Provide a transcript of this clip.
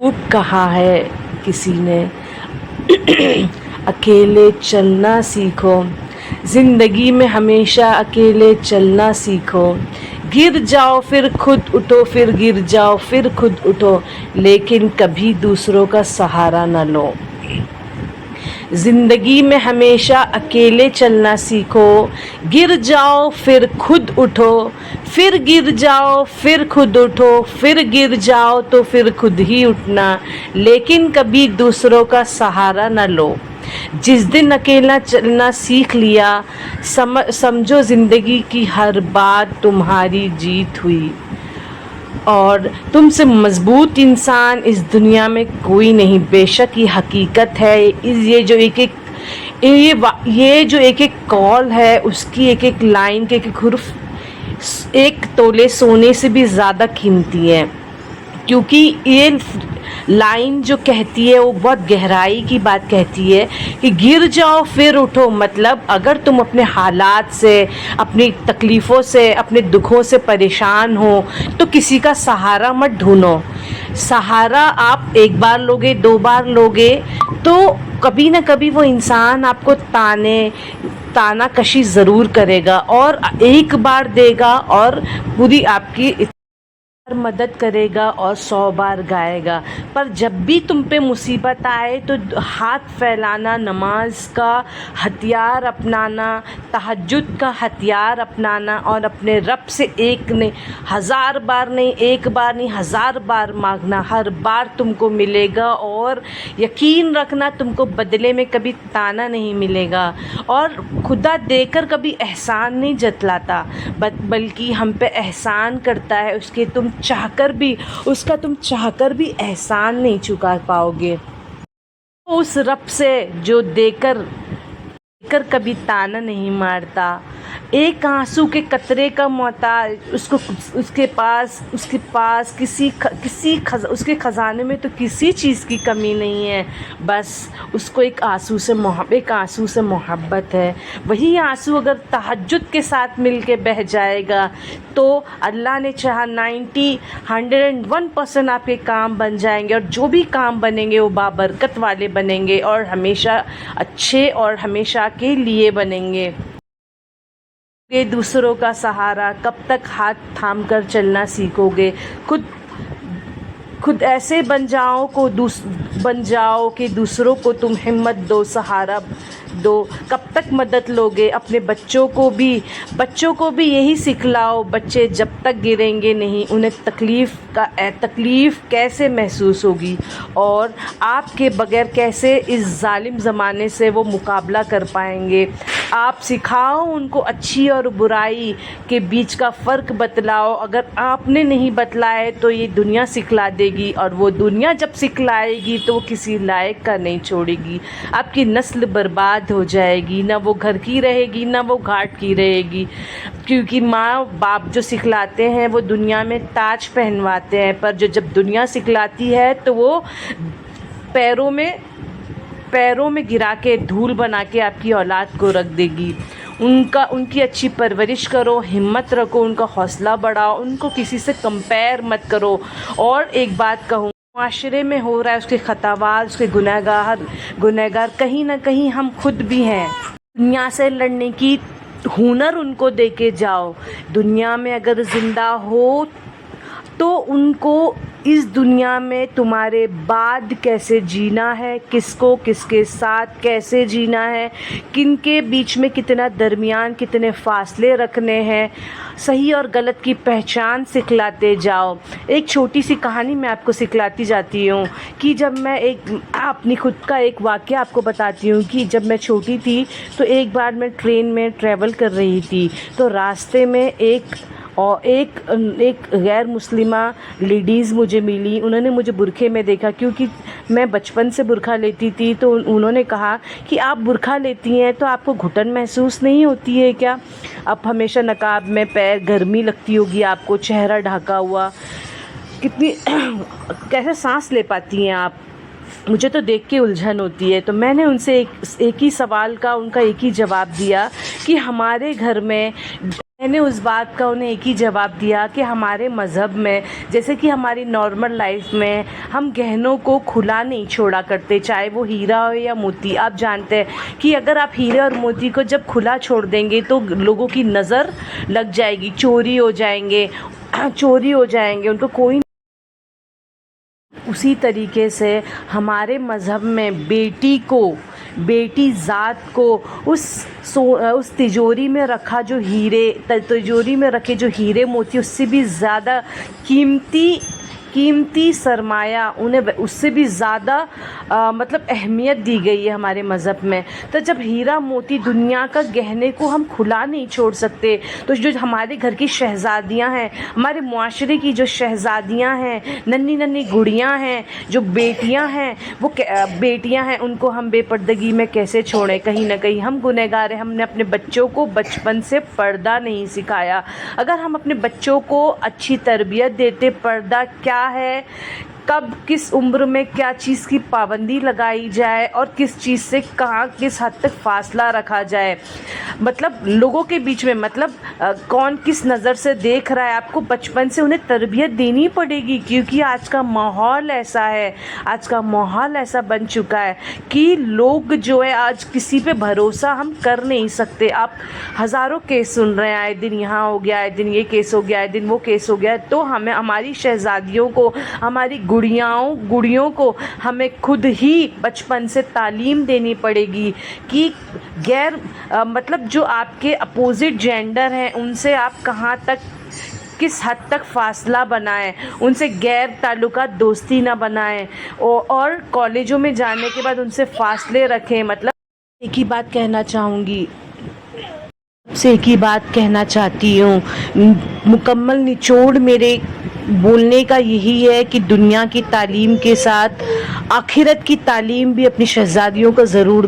खूब कहा है किसी ने अकेले चलना सीखो, जिंदगी में हमेशा अकेले चलना सीखो। गिर जाओ फिर खुद उठो, फिर गिर जाओ फिर खुद उठो, लेकिन कभी दूसरों का सहारा न लो। जिंदगी में हमेशा अकेले चलना सीखो, गिर जाओ फिर खुद उठो, फिर गिर जाओ फिर खुद उठो, फिर गिर जाओ तो फिर खुद ही उठना, लेकिन कभी दूसरों का सहारा न लो। जिस दिन अकेला चलना सीख लिया, समझो जिंदगी की हर बात तुम्हारी जीत हुई। और तुमसे मजबूत इंसान इस दुनिया में कोई नहीं। बेशक ये हकीकत है, ये जो एक एक कॉल है, उसकी एक एक लाइन के एक एक हुर्फ 1 तोले सोने से भी ज़्यादा कीमती है, क्योंकि ये लाइन जो कहती है वो बहुत गहराई की बात कहती है कि गिर जाओ फिर उठो। मतलब अगर तुम अपने हालात से, अपनी तकलीफ़ों से, अपने दुखों से परेशान हो तो किसी का सहारा मत ढूंढो। सहारा आप 1 बार लोगे, 2 बार लोगे तो कभी ना कभी वो इंसान आपको ताना कशी ज़रूर करेगा और 1 बार देगा और पूरी आपकी मदद करेगा और 100 बार गाएगा। पर जब भी तुम पे मुसीबत आए तो हाथ फैलाना, नमाज का हथियार अपनाना, तहज्जुद का हथियार अपनाना और अपने रब से 1 नहीं 1000 बार नहीं, 1 बार नहीं 1000 बार मांगना। हर बार तुमको मिलेगा और यकीन रखना तुमको बदले में कभी ताना नहीं मिलेगा। और खुदा देकर कभी एहसान नहीं जतलाता, बल्कि हम पे एहसान करता है, उसका तुम चाहकर भी एहसान नहीं चुका पाओगे। उस रब से जो देकर कभी ताना नहीं मारता, एक आंसू के कतरे का मोहताज, उसके पास उसके खजाने में तो किसी चीज़ की कमी नहीं है, बस उसको एक आंसू से मोहब्बत है। वही आंसू अगर तहज्जुद के साथ मिल के बह जाएगा तो अल्लाह ने चाहा 101% आपके काम बन जाएंगे, और जो भी काम बनेंगे वो बाबरकत वाले बनेंगे और हमेशा अच्छे और हमेशा के लिए बनेंगे। ये दूसरों का सहारा कब तक हाथ थाम कर चलना सीखोगे? खुद ऐसे बन जाओ कि दूसरों को तुम हिम्मत दो, सहारा दो। कब तक मदद लोगे? अपने बच्चों को भी यही सिखलाओ। बच्चे जब तक गिरेंगे नहीं, उन्हें तकलीफ़ कैसे महसूस होगी और आपके बगैर कैसे इस जालिम ज़माने से वो मुकाबला कर पाएंगे। आप सिखाओ उनको, अच्छी और बुराई के बीच का फ़र्क बतलाओ। अगर आपने नहीं बतलाए तो ये दुनिया सिखला देगी, और वो दुनिया जब सिखलाएगी तो वो किसी लायक का नहीं छोड़ेगी। आपकी नस्ल बर्बाद हो जाएगी, ना वो घर की रहेगी ना वो घाट की रहेगी, क्योंकि माँ बाप जो सिखलाते हैं वो दुनिया में ताज पहनवाते हैं, पर जब दुनिया सिखलाती है तो वो पैरों में गिरा के धूल बना के आपकी औलाद को रख देगी। उनकी अच्छी परवरिश करो, हिम्मत रखो, उनका हौसला बढ़ाओ, उनको किसी से कंपेयर मत करो। और एक बात कहूँ, माशरे में हो रहा है उसके खतावार, उसके गुनहगार कहीं ना कहीं हम खुद भी हैं। दुनिया से लड़ने की हुनर उनको दे के जाओ। दुनिया में अगर ज़िंदा हो तो उनको इस दुनिया में तुम्हारे बाद कैसे जीना है, किसके साथ कैसे जीना है, किन के बीच में कितना दरमियान, कितने फासले रखने हैं, सही और गलत की पहचान सिखलाते जाओ। एक छोटी सी कहानी मैं आपको सिखलाती जाती हूँ कि जब मैं अपनी खुद का एक वाक़या आपको बताती हूँ कि जब मैं छोटी थी तो एक बार मैं ट्रेन में ट्रैवल कर रही थी, तो रास्ते में एक गैर मुस्लिमा लेडीज़ मुझे मिली। उन्होंने मुझे बुरखे में देखा, क्योंकि मैं बचपन से बुरखा लेती थी, तो उन्होंने कहा कि आप बुरखा लेती हैं तो आपको घुटन महसूस नहीं होती है क्या? आप हमेशा नकाब में, पैर गर्मी लगती होगी आपको, चेहरा ढका हुआ, कैसे सांस ले पाती हैं आप? मुझे तो देख के उलझन होती है। तो मैंने उनसे एक ही सवाल का उनका एक ही जवाब दिया कि हमारे घर में میں نے اس بات کا انہیں ایک ہی جواب دیا کہ ہمارے مذہب میں جیسے کہ ہماری نارمل لائف میں ہم گہنوں کو کھلا نہیں چھوڑا کرتے، چاہے وہ ہیرا ہو یا موتی۔ آپ جانتے ہیں کہ اگر آپ ہیرے اور موتی کو جب کھلا چھوڑ دیں گے تو لوگوں کی نظر لگ جائے گی، چوری ہو جائیں گے ان کو کوئی۔ اسی طریقے سے ہمارے مذہب میں بیٹی ذات کو اس تجوری میں رکھے جو ہیرے موتی اس سے بھی زیادہ قیمتی سرمایہ، انہیں اس سے بھی زیادہ مطلب اہمیت دی گئی ہے ہمارے مذہب میں۔ تو جب ہیرا موتی دنیا کا گہنے کو ہم کھلا نہیں چھوڑ سکتے، تو جو ہمارے گھر کی شہزادیاں ہیں، ہمارے معاشرے کی جو شہزادیاں ہیں، ننھی ننھی گڑیاں ہیں، جو بیٹیاں ہیں، ان کو ہم بے پردگی میں کیسے چھوڑیں؟ کہیں نہ کہیں ہم گنہگار ہیں، ہم نے اپنے بچوں کو بچپن سے پردہ نہیں سکھایا۔ اگر ہم اپنے بچوں کو اچھی تربیت دیتے، پردہ کیا ہے، کب کس عمر میں کیا چیز کی پابندی لگائی جائے اور کس چیز سے کس حد تک فاصلہ رکھا جائے، مطلب لوگوں کے بیچ میں، مطلب کون کس نظر سے دیکھ رہا ہے، آپ کو بچپن سے انہیں تربیت دینی پڑے گی، کیونکہ آج کا ماحول ایسا بن چکا ہے کہ لوگ جو ہے آج کسی پہ بھروسہ ہم کر نہیں سکتے۔ آپ ہزاروں کیس سن رہے ہیں، آئے دن یہاں ہو گیا، آئے دن یہ کیس ہو گیا، آئے دن وہ کیس ہو گیا۔ تو ہمیں ہماری شہزادیوں کو، ہماری گڑیوں کو ہمیں خود ہی بچپن سے تعلیم دینی پڑے گی کہ مطلب جو آپ کے اپوزٹ جینڈر ہیں ان سے آپ کہاں تک، کس حد تک فاصلہ بنائیں، ان سے غیر تعلقات دوستی نہ بنائیں، اور کالجوں میں جانے کے بعد ان سے فاصلے رکھیں۔ مطلب ایک ہی بات کہنا چاہوں گی، ایک ہی بات کہنا چاہتی ہوں، مکمل نچوڑ میرے بولنے کا یہی ہے کہ دنیا کی تعلیم کے ساتھ آخرت کی تعلیم بھی اپنی شہزادیوں کو ضرور